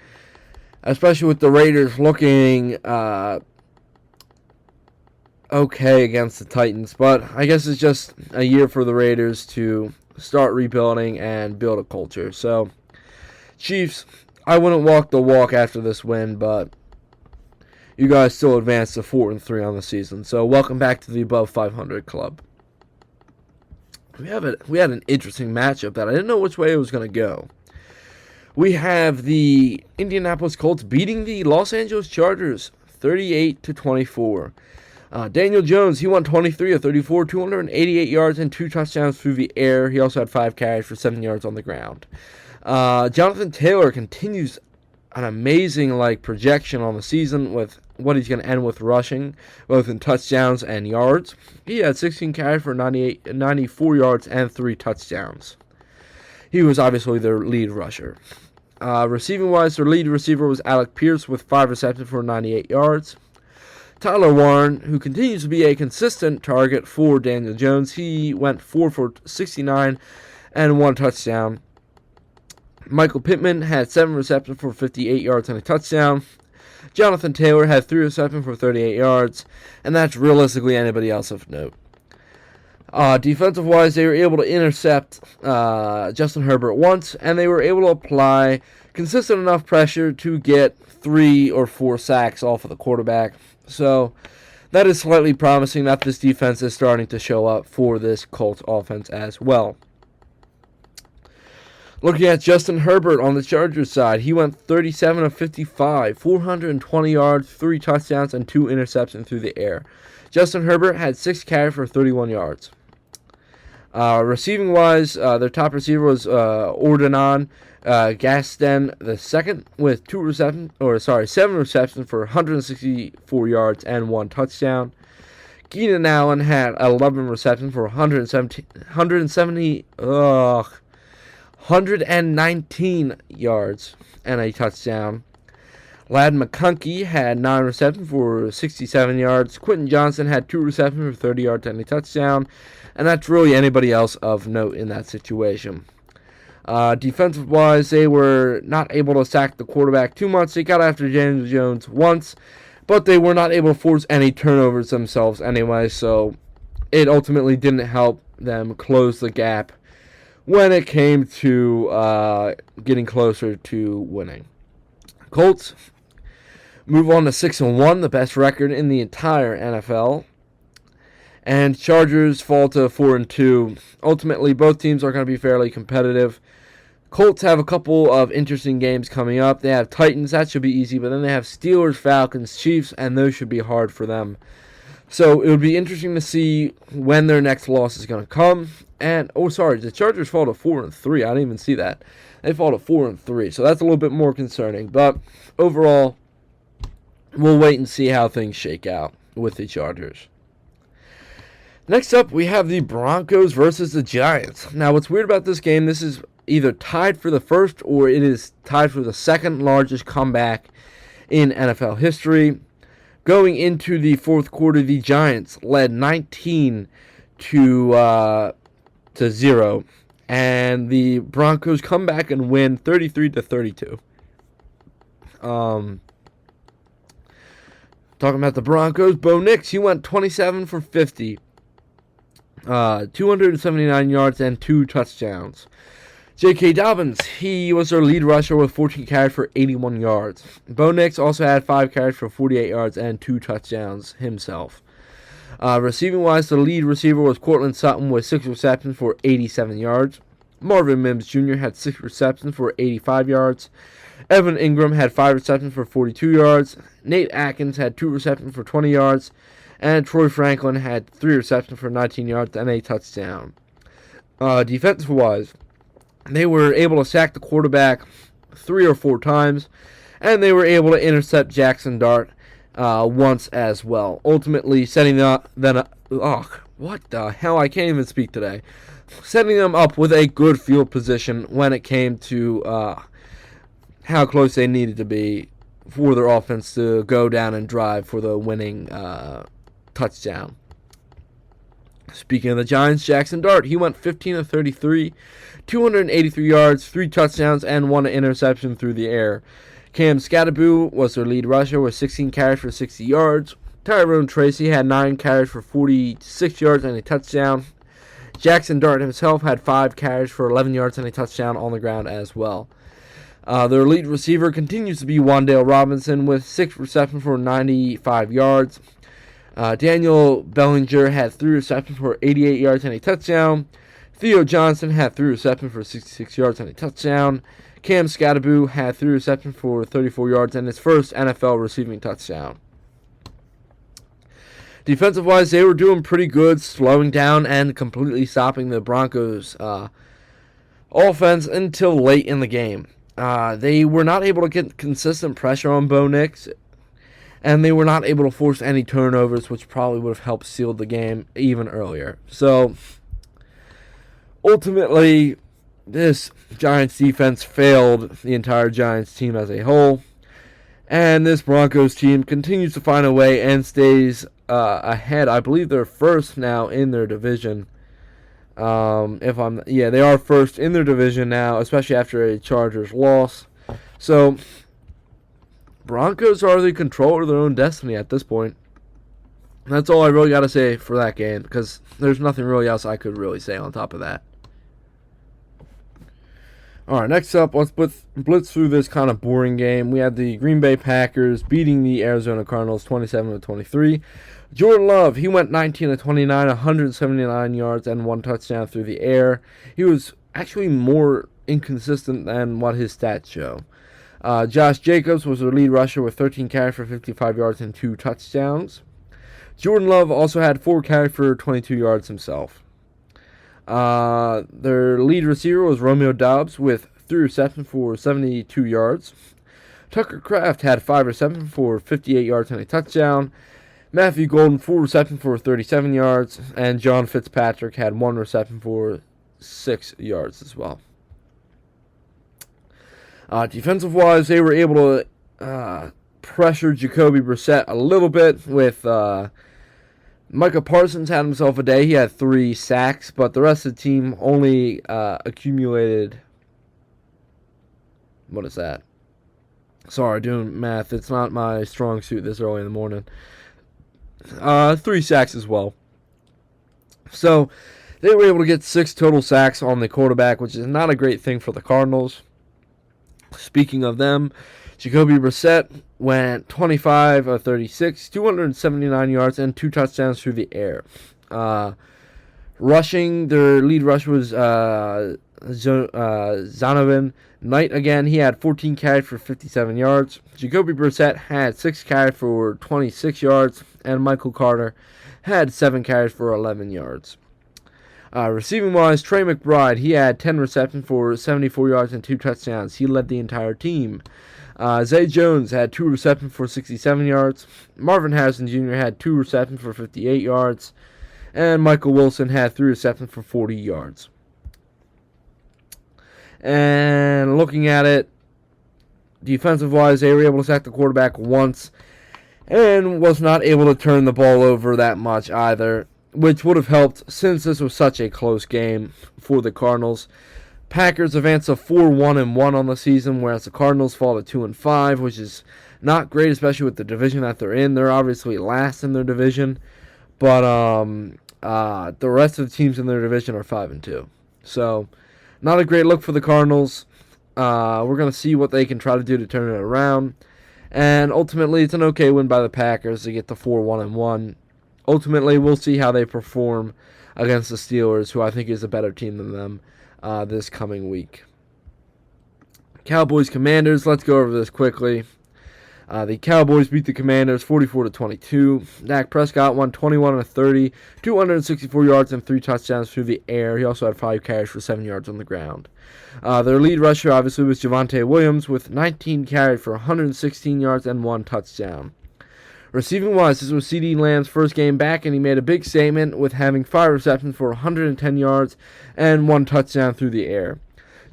especially with the Raiders looking okay against the Titans. But I guess it's just a year for the Raiders to start rebuilding and build a culture. So, Chiefs, I wouldn't walk the walk after this win, but you guys still advanced to 4-3 on the season. So, welcome back to the above 500 club. We had an interesting matchup that I didn't know which way it was going to go. We have the Indianapolis Colts beating the Los Angeles Chargers 38-24. Daniel Jones, he won 23 of 34, 288 yards and 2 touchdowns through the air. He also had 5 carries for 7 yards on the ground. Jonathan Taylor continues an amazing projection on the season with what he's going to end with rushing, both in touchdowns and yards. He had 16 carries for 94 yards and 3 touchdowns. He was obviously their lead rusher. Receiving-wise, their lead receiver was Alec Pierce with 5 receptions for 98 yards. Tyler Warren, who continues to be a consistent target for Daniel Jones, he went 4 for 69 and 1 touchdown. Michael Pittman had 7 receptions for 58 yards and a touchdown. Jonathan Taylor had 3 receptions for 38 yards, and that's realistically anybody else of note. Defensive-wise, they were able to intercept Justin Herbert once, and they were able to apply consistent enough pressure to get 3 or 4 sacks off of the quarterback. So that is slightly promising that this defense is starting to show up for this Colts offense as well. Looking at Justin Herbert on the Chargers side, he went 37 of 55, 420 yards, 3 touchdowns, and 2 interceptions through the air. Justin Herbert had 6 carries for 31 yards. Receiving-wise, their top receiver was Ordinan Gaston II with 7 receptions for 164 yards and 1 touchdown. Keenan Allen had 11 receptions for 119 yards and a touchdown. Ladd McConkey had 9 receptions for 67 yards. Quentin Johnson had 2 receptions for 30 yards and a touchdown. And that's really anybody else of note in that situation. Defensive-wise, they were not able to sack the quarterback too much. They got after Daniel Jones once, but they were not able to force any turnovers themselves anyway, so it ultimately didn't help them close the gap when it came to getting closer to winning. Colts move on to 6-1, the best record in the entire NFL. And Chargers fall to 4-2. Ultimately, both teams are going to be fairly competitive. Colts have a couple of interesting games coming up. They have Titans, that should be easy, but then they have Steelers, Falcons, Chiefs, and those should be hard for them. So it would be interesting to see when their next loss is going to come. And, the Chargers fall to 4-3. I didn't even see that. They fall to 4-3, so that's a little bit more concerning. But overall, we'll wait and see how things shake out with the Chargers. Next up, we have the Broncos versus the Giants. Now, what's weird about this game, this is either tied for the first or it is tied for the second largest comeback in NFL history. Going into the fourth quarter, the Giants led 19-0, and the Broncos come back and win 33-32. Talking about the Broncos, Bo Nix, he went 27 for 50. 279 yards and 2 touchdowns. J.K. Dobbins, he was their lead rusher with 14 carries for 81 yards. Bo Nix also had 5 carries for 48 yards and 2 touchdowns himself. Receiving-wise, the lead receiver was Courtland Sutton with 6 receptions for 87 yards. Marvin Mims Jr. had 6 receptions for 85 yards. Evan Ingram had 5 receptions for 42 yards. Nate Atkins had 2 receptions for 20 yards. And Troy Franklin had 3 receptions for 19 yards and a touchdown. Defensive-wise, they were able to sack the quarterback 3 or 4 times, and they were able to intercept Jackson Dart once as well, ultimately setting them up. What the hell? I can't even speak today. Setting them up with a good field position when it came to how close they needed to be for their offense to go down and drive for the winning touchdown. Speaking of the Giants, Jackson Dart, he went 15 of 33, 283 yards, 3 touchdowns, and 1 interception through the air. Cam Skattebo was their lead rusher with 16 carries for 60 yards. Tyrone Tracy had 9 carries for 46 yards and a touchdown. Jackson Dart himself had 5 carries for 11 yards and a touchdown on the ground as well. Their lead receiver continues to be Wan'Dale Robinson with 6 receptions for 95 yards. Daniel Bellinger had 3 receptions for 88 yards and a touchdown. Theo Johnson had 3 receptions for 66 yards and a touchdown. Cam Skattebo had 3 receptions for 34 yards and his first NFL receiving touchdown. Defensive-wise, they were doing pretty good, slowing down and completely stopping the Broncos' offense until late in the game. They were not able to get consistent pressure on Bo Nix, and they were not able to force any turnovers, which probably would have helped seal the game even earlier. So, ultimately, this Giants defense failed the entire Giants team as a whole, and this Broncos team continues to find a way and stays ahead. I believe they're first now in their division. They are first in their division now, especially after a Chargers loss. So, Broncos are the controller of their own destiny at this point. That's all I really got to say for that game, because there's nothing really else I could really say on top of that. All right, next up, let's blitz through this kind of boring game. We had the Green Bay Packers beating the Arizona Cardinals 27-23. Jordan Love, he went 19-29, 179 yards, and 1 touchdown through the air. He was actually more inconsistent than what his stats show. Josh Jacobs was their lead rusher with 13 carries for 55 yards and 2 touchdowns. Jordan Love also had 4 carries for 22 yards himself. Their lead receiver was Romeo Doubs with 3 receptions for 72 yards. Tucker Kraft had 5 receptions for 58 yards and a touchdown. Matthew Golden, 4 receptions for 37 yards. And John Fitzpatrick had 1 reception for 6 yards as well. Defensive-wise, they were able to pressure Jacoby Brissett a little bit with Micah Parsons had himself a day. He had 3 sacks, but the rest of the team only accumulated... What is that? Sorry, doing math. It's not my strong suit this early in the morning. 3 sacks as well. So, they were able to get 6 total sacks on the quarterback, which is not a great thing for the Cardinals. Speaking of them, Jacoby Brissett went 25 of 36, 279 yards, and 2 touchdowns through the air. Rushing, their lead rusher was Zonovan Knight again. He had 14 carries for 57 yards. Jacoby Brissett had 6 carries for 26 yards, and Michael Carter had 7 carries for 11 yards. Receiving-wise, Trey McBride, he had 10 receptions for 74 yards and 2 touchdowns. He led the entire team. Zay Jones had 2 receptions for 67 yards. Marvin Harrison Jr. had 2 receptions for 58 yards. And Michael Wilson had 3 receptions for 40 yards. And looking at it, defensive-wise, they were able to sack the quarterback once and was not able to turn the ball over that much either, which would have helped since this was such a close game for the Cardinals. Packers advanced to 4-1-1 on the season, whereas the Cardinals fall to 2-5, which is not great, especially with the division that they're in. They're obviously last in their division, but the rest of the teams in their division are 5-2. So, not a great look for the Cardinals. We're going to see what they can try to do to turn it around. And ultimately, it's an okay win by the Packers to get to 4-1-1. Ultimately, we'll see how they perform against the Steelers, who I think is a better team than them this coming week. Cowboys-Commanders, let's go over this quickly. The Cowboys beat the Commanders 44-22. Dak Prescott won 21-30, 264 yards and 3 touchdowns through the air. He also had 5 carries for 7 yards on the ground. Their lead rusher obviously was Javonte Williams with 19 carries for 116 yards and 1 touchdown. Receiving-wise, this was CeeDee Lamb's first game back, and he made a big statement with having 5 receptions for 110 yards and 1 touchdown through the air.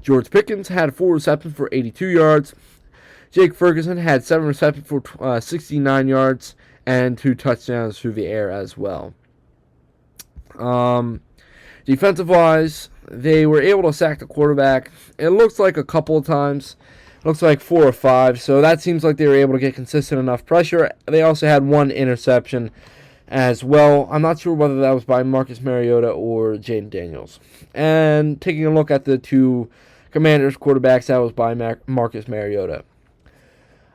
George Pickens had 4 receptions for 82 yards. Jake Ferguson had 7 receptions for 69 yards and 2 touchdowns through the air as well. Defensive-wise, they were able to sack the quarterback. It looks like a couple of times. It looks like 4 or 5. So that seems like they were able to get consistent enough pressure. They also had one interception as well. I'm not sure whether that was by Marcus Mariota or Jayden Daniels. And taking a look at the two Commanders quarterbacks, that was by Marcus Mariota.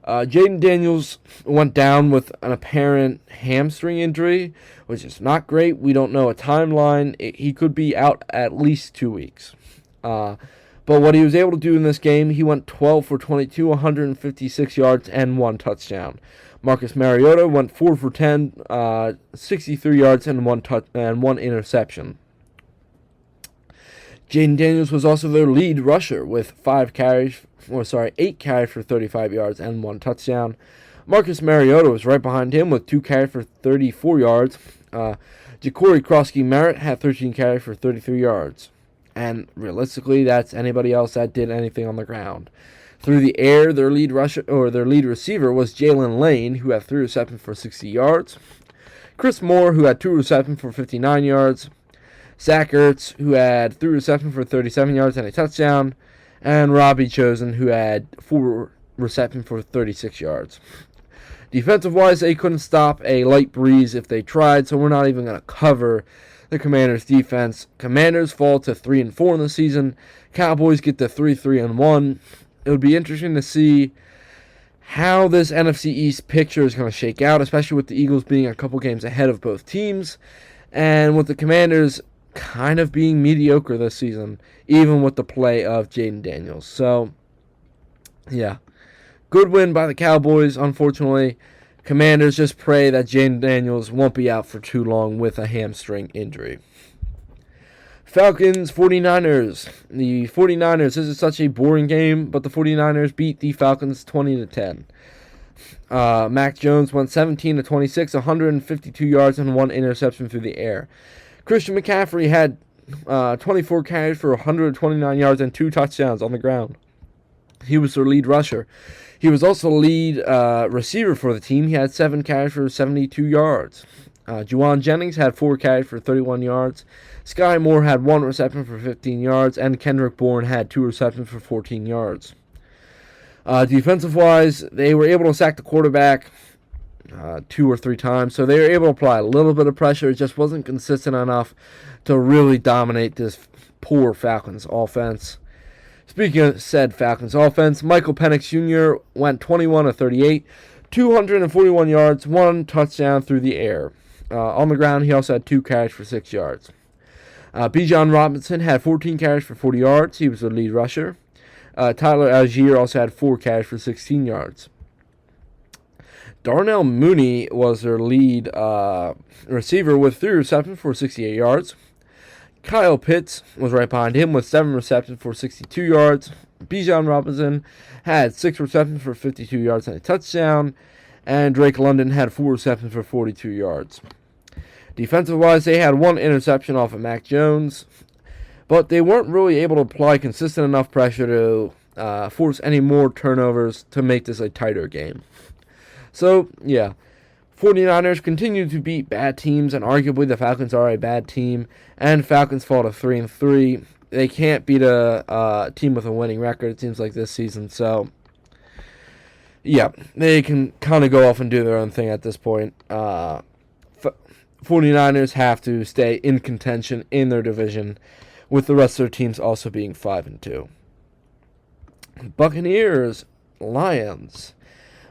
Jayden Daniels went down with an apparent hamstring injury, which is not great. We don't know a timeline. He could be out at least 2 weeks. But what he was able to do in this game, he went 12 for 22, 156 yards, and 1 touchdown. Marcus Mariota went 4 for 10, 63 yards, and 1 interception. Jayden Daniels was also their lead rusher with 8 carries for 35 yards and 1 touchdown. Marcus Mariota was right behind him with 2 carries for 34 yards. Ja'Cory Krosky-Merritt had 13 carries for 33 yards. And realistically, that's anybody else that did anything on the ground. Through the air, their lead receiver was Jalen Lane, who had 3 receptions for 60 yards. Chris Moore, who had 2 receptions for 59 yards. Zach Ertz, who had 3 receptions for 37 yards and a touchdown. And Robbie Chosen, who had 4 receptions for 36 yards. Defensive-wise, they couldn't stop a light breeze if they tried, so we're not even going to cover the Commanders' defense. Commanders fall to 3-4 in the season. Cowboys get to 3-1. It would be interesting to see how this NFC East picture is going to shake out, especially with the Eagles being a couple games ahead of both teams, and with the Commanders kind of being mediocre this season, even with the play of Jayden Daniels. So, yeah. Good win by the Cowboys, unfortunately. Commanders just pray that Jayden Daniels won't be out for too long with a hamstring injury. Falcons, 49ers. The 49ers, this is such a boring game, but the 49ers beat the Falcons 20-10. Mac Jones went 17-26, 152 yards and 1 interception through the air. Christian McCaffrey had 24 carries for 129 yards and 2 touchdowns on the ground. He was their lead rusher. He was also the lead receiver for the team. He had 7 carries for 72 yards. Juwan Jennings had 4 carries for 31 yards. Sky Moore had 1 reception for 15 yards. And Kendrick Bourne had 2 receptions for 14 yards. Defensive-wise, they were able to sack the quarterback 2 or 3 times. So they were able to apply a little bit of pressure. It just wasn't consistent enough to really dominate this poor Falcons offense. Speaking of said Falcons offense, Michael Penix Jr. went 21-38, 241 yards, 1 touchdown through the air. On the ground, he also had 2 carries for 6 yards. Bijan Robinson had 14 carries for 40 yards. He was the lead rusher. Tyler Algier also had 4 carries for 16 yards. Darnell Mooney was their lead receiver with 3 receptions for 68 yards. Kyle Pitts was right behind him with 7 receptions for 62 yards. Bijan Robinson had 6 receptions for 52 yards and a touchdown. And Drake London had 4 receptions for 42 yards. Defensive-wise, they had 1 interception off of Mac Jones. But they weren't really able to apply consistent enough pressure to force any more turnovers to make this a tighter game. So, yeah. 49ers continue to beat bad teams, and arguably the Falcons are a bad team, and Falcons fall to 3-3. They can't beat a team with a winning record, it seems like, this season, so yeah, they can kind of go off and do their own thing at this point. 49ers have to stay in contention in their division, with the rest of their teams also being 5-2. Buccaneers, Lions.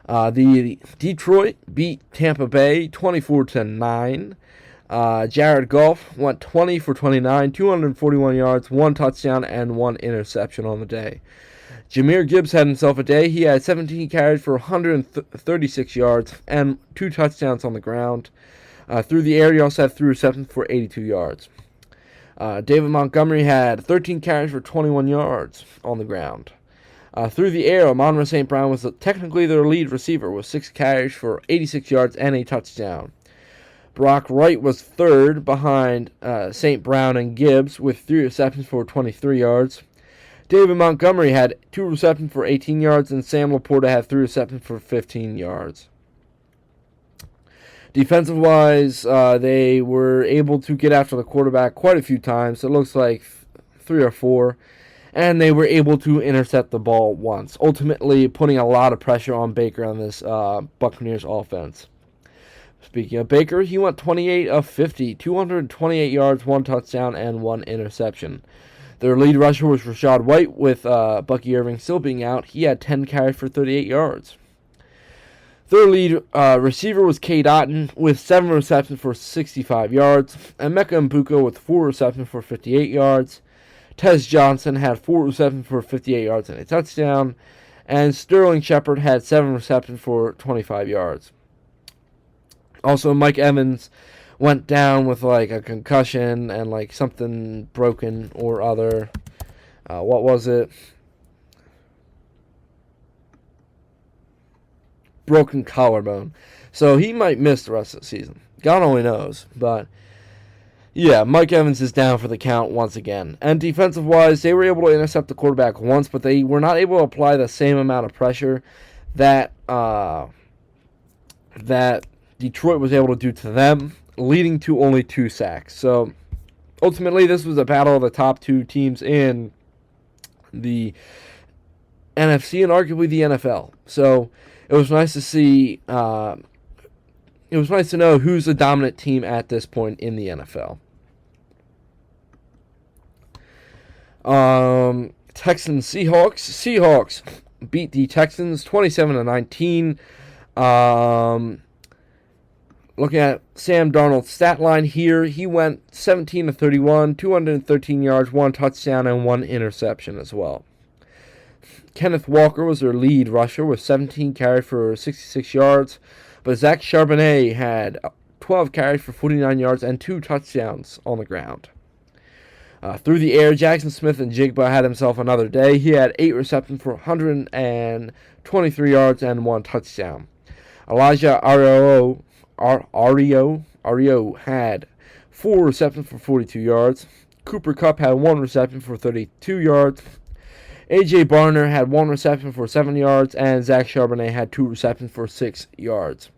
The Detroit beat Tampa Bay 24-9. Jared Goff went 20 for 29, 241 yards, 1 touchdown, and 1 interception on the day. Jahmyr Gibbs had himself a day. He had 17 carries for 136 yards and 2 touchdowns on the ground. Through the air, he also had 3 receptions for 82 yards. David Montgomery had 13 carries for 21 yards on the ground. Through the air, Amon-Ra St. Brown was technically their lead receiver with 6 carries for 86 yards and a touchdown. Brock Wright was third behind St. Brown and Gibbs with 3 receptions for 23 yards. David Montgomery had 2 receptions for 18 yards, and Sam Laporta had 3 receptions for 15 yards. Defensive-wise, they were able to get after the quarterback quite a few times. It looks like 3 or 4. And they were able to intercept the ball once, ultimately putting a lot of pressure on Baker on this Buccaneers offense. Speaking of Baker, he went 28 of 50, 228 yards, 1 touchdown, and 1 interception. Their lead rusher was Rachaad White, with Bucky Irving still being out. He had 10 carries for 38 yards. Their lead receiver was Cade Otton with 7 receptions for 65 yards, and Mecca Mbuka with 4 receptions for 58 yards. Tez Johnson had 4 receptions for 58 yards and a touchdown, and Sterling Shepard had 7 receptions for 25 yards. Also, Mike Evans went down with like a concussion and like something broken or other. What was it? Broken collarbone. So he might miss the rest of the season. God only knows. But yeah, Mike Evans is down for the count once again. And defensive-wise, they were able to intercept the quarterback once, but they were not able to apply the same amount of pressure that that Detroit was able to do to them, leading to only 2 sacks. So ultimately, this was a battle of the top 2 teams in the NFC and arguably the NFL. So it was nice to see. It was nice to know who's the dominant team at this point in the NFL. Texans Seahawks. Seahawks beat the Texans 27-19. Looking at Sam Darnold's stat line here, he went 17-31, 213 yards, 1 touchdown, and 1 interception as well. Kenneth Walker was their lead rusher with 17 carries for 66 yards, but Zach Charbonnet had 12 carries for 49 yards and 2 touchdowns on the ground. Through the air, Jackson Smith-Njigba had himself another day. He had 8 receptions for 123 yards and 1 touchdown. Elijah Ario had 4 receptions for 42 yards. Cooper Kupp had 1 reception for 32 yards. A.J. Barner had 1 reception for 7 yards, and Zach Charbonnet had 2 receptions for 6 yards.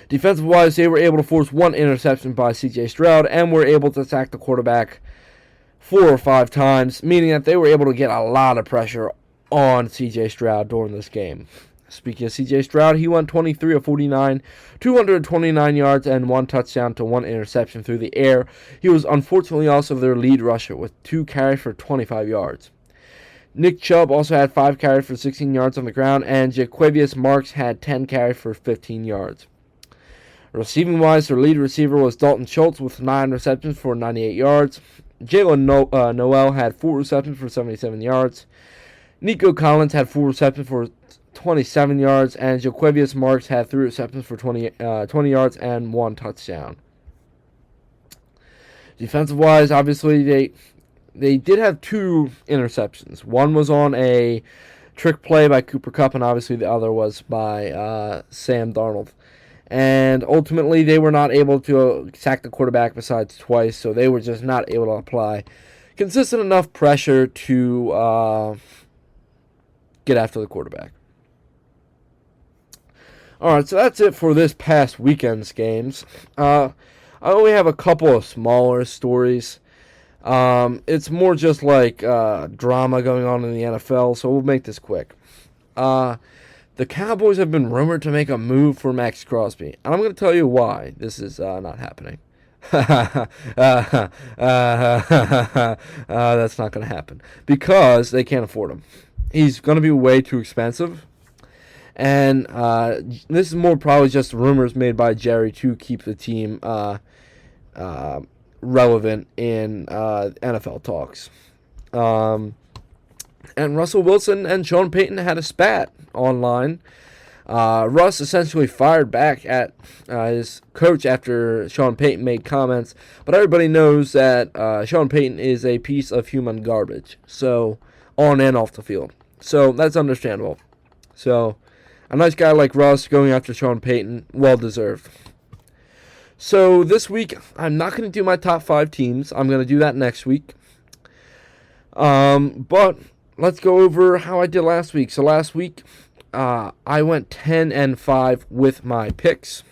Defensive-wise, they were able to force 1 interception by C.J. Stroud and were able to sack the quarterback 4 or 5 times, meaning that they were able to get a lot of pressure on C.J. Stroud during this game. Speaking of C.J. Stroud, he went 23 of 49, 229 yards, and 1 touchdown to 1 interception through the air. He was unfortunately also their lead rusher with 2 carries for 25 yards. Nick Chubb also had 5 carries for 16 yards on the ground, and Jaquavius Marks had 10 carries for 15 yards. Receiving-wise, their lead receiver was Dalton Schultz with 9 receptions for 98 yards. Jalen Noel had 4 receptions for 77 yards. Nico Collins had 4 receptions for 27 yards, and Jaquavius Marks had 3 receptions for 20 yards and 1 touchdown. Defensive-wise, obviously, they did have 2 interceptions. One was on a trick play by Cooper Kupp, and obviously the other was by Sam Darnold. And ultimately, they were not able to sack the quarterback besides twice, so they were just not able to apply consistent enough pressure to get after the quarterback. Alright, so that's it for this past weekend's games. I only have a couple of smaller stories. It's more just like drama going on in the NFL, so we'll make this quick. The Cowboys have been rumored to make a move for Max Crosby, and I'm going to tell you why this is not happening. That's not going to happen. Because they can't afford him. He's going to be way too expensive. And this is more probably just rumors made by Jerry to keep the team relevant in NFL talks. And Russell Wilson and Sean Payton had a spat online. Russ essentially fired back at his coach after Sean Payton made comments, but everybody knows that Sean Payton is a piece of human garbage, so on and off the field. So that's understandable. So a nice guy like Russ going after Sean Payton, well deserved. So this week, I'm not going to do my top 5 teams. I'm going to do that next week. But let's go over how I did last week. So last week, I went 10-5 with my picks.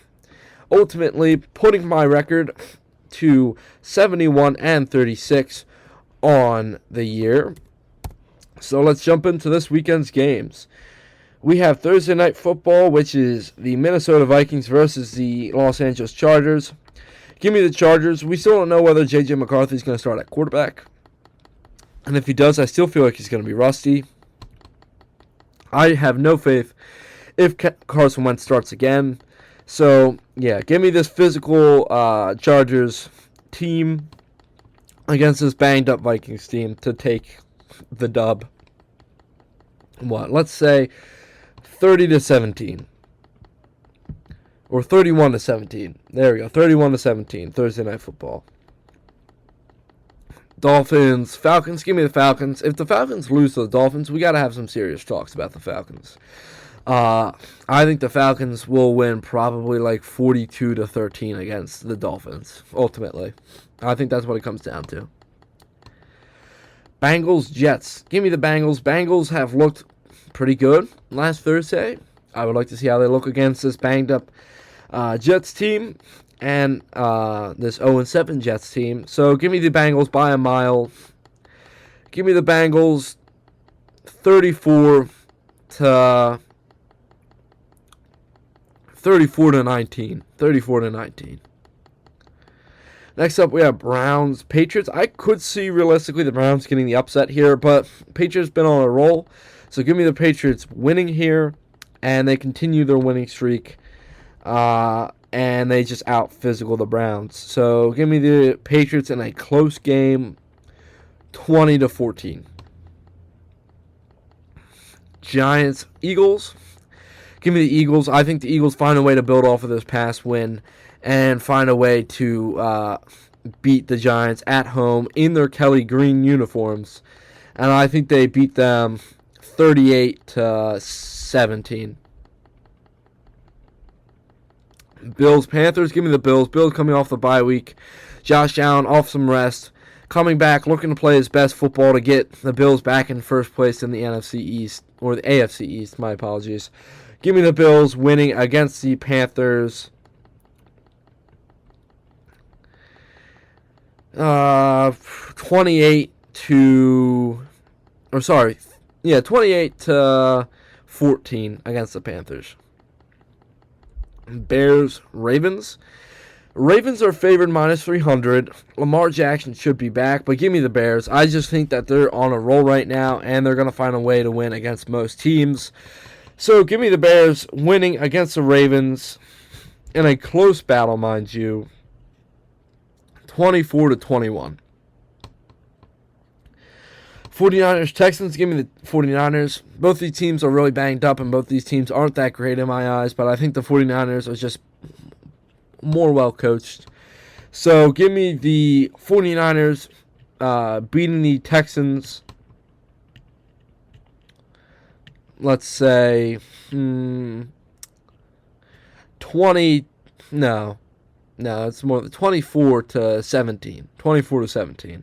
ultimately putting my record to 71-36 on the year. So let's jump into this weekend's games. We have Thursday Night Football, which is the Minnesota Vikings versus the Los Angeles Chargers. Give me the Chargers. We still don't know whether J.J. McCarthy is going to start at quarterback. And if he does, I still feel like he's going to be rusty. I have no faith if Carson Wentz starts again. So, yeah, give me this physical Chargers team against this banged-up Vikings team to take the dub. Let's say 30-17. Or 31-17. There we go. 31-17. Thursday Night Football. Dolphins, Falcons. Give me the Falcons. If the Falcons lose to the Dolphins, we got to have some serious talks about the Falcons. I think the Falcons will win probably like 42-13 against the Dolphins, ultimately. I think that's what it comes down to. Bengals, Jets. Give me the Bengals. Bengals have looked pretty good last Thursday. I would like to see how they look against this banged-up Jets team and this 0-7 Jets team. So give me the Bengals by a mile. Give me the Bengals 34-19. 34-19. Next up, we have Browns, Patriots. I could see realistically the Browns getting the upset here, but Patriots been on a roll. So give me the Patriots winning here, and they continue their winning streak, and they just out-physical the Browns. So give me the Patriots in a close game, 20-14. Giants, Eagles. Give me the Eagles. I think the Eagles find a way to build off of this past win and find a way to beat the Giants at home in their Kelly green uniforms. And I think they beat them 38-17. Bills, Panthers. Give me the Bills. Bills coming off the bye week. Josh Allen off some rest. Coming back, looking to play his best football to get the Bills back in first place in the NFC East. Or the AFC East, my apologies. Give me the Bills winning against the Panthers. 28-14 against the Panthers. Bears, Ravens. Ravens are favored -300. Lamar Jackson should be back, but give me the Bears. I just think that they're on a roll right now, and they're going to find a way to win against most teams. So give me the Bears winning against the Ravens in a close battle, mind you, 24-21. 49ers, Texans, give me the 49ers. Both these teams are really banged up, and both these teams aren't that great in my eyes, but I think the 49ers are just more well-coached. So give me the 49ers beating the Texans, let's say, 20, no, it's more than 24-17. 24-17.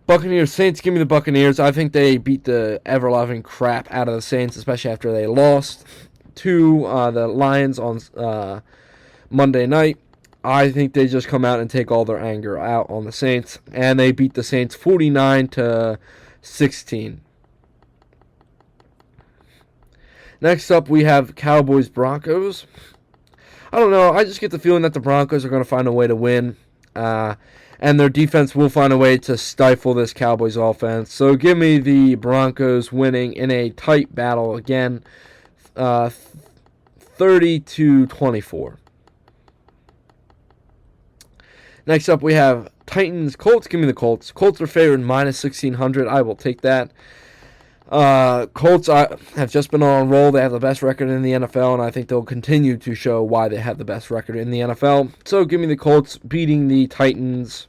Buccaneers, Saints, give me the Buccaneers. I think they beat the ever-loving crap out of the Saints, especially after they lost to the Lions on Monday night. I think they just come out and take all their anger out on the Saints, and they beat the Saints 49-16. Next up, we have Cowboys, Broncos. I don't know. I just get the feeling that the Broncos are going to find a way to win, and their defense will find a way to stifle this Cowboys offense. So give me the Broncos winning in a tight battle again, 30-24. Next up, we have Titans, Colts. Give me the Colts. Colts are favored -1600. I will take that. Colts have just been on a roll. They have the best record in the NFL, and I think they'll continue to show why they have the best record in the NFL. So give me the Colts beating the Titans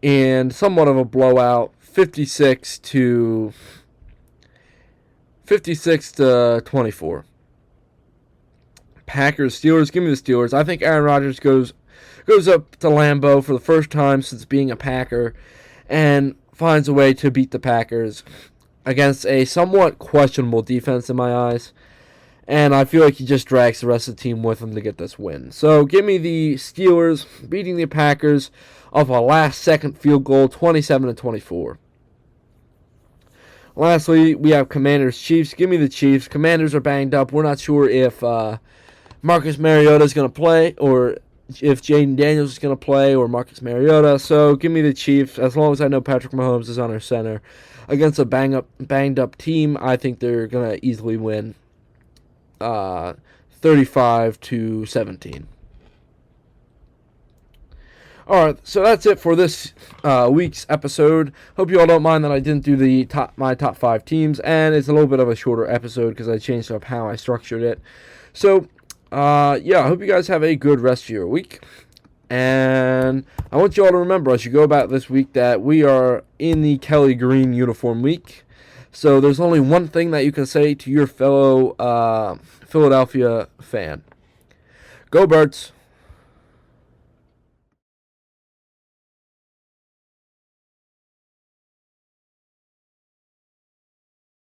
in somewhat of a blowout, 56-24. Packers, Steelers. Give me the Steelers. I think Aaron Rodgers goes up to Lambeau for the first time since being a Packer and finds a way to beat the Packers against a somewhat questionable defense in my eyes. And I feel like he just drags the rest of the team with him to get this win. So give me the Steelers beating the Packers off a last-second field goal, 27-24. Lastly, we have Commanders-Chiefs. Give me the Chiefs. Commanders are banged up. We're not sure if Marcus Mariota is going to play, or if Jaden Daniels is going to play, or Marcus Mariota. So give me the Chiefs. As long as I know Patrick Mahomes is on our center against a banged up team, I think they're going to easily win 35-17. Alright, so that's it for this week's episode. Hope you all don't mind that I didn't do my top 5 teams, and it's a little bit of a shorter episode because I changed up how I structured it. So, yeah, I hope you guys have a good rest of your week. And I want you all to remember as you go about this week that we are in the Kelly Green uniform week. So there's only one thing that you can say to your fellow Philadelphia fan. Go Birds!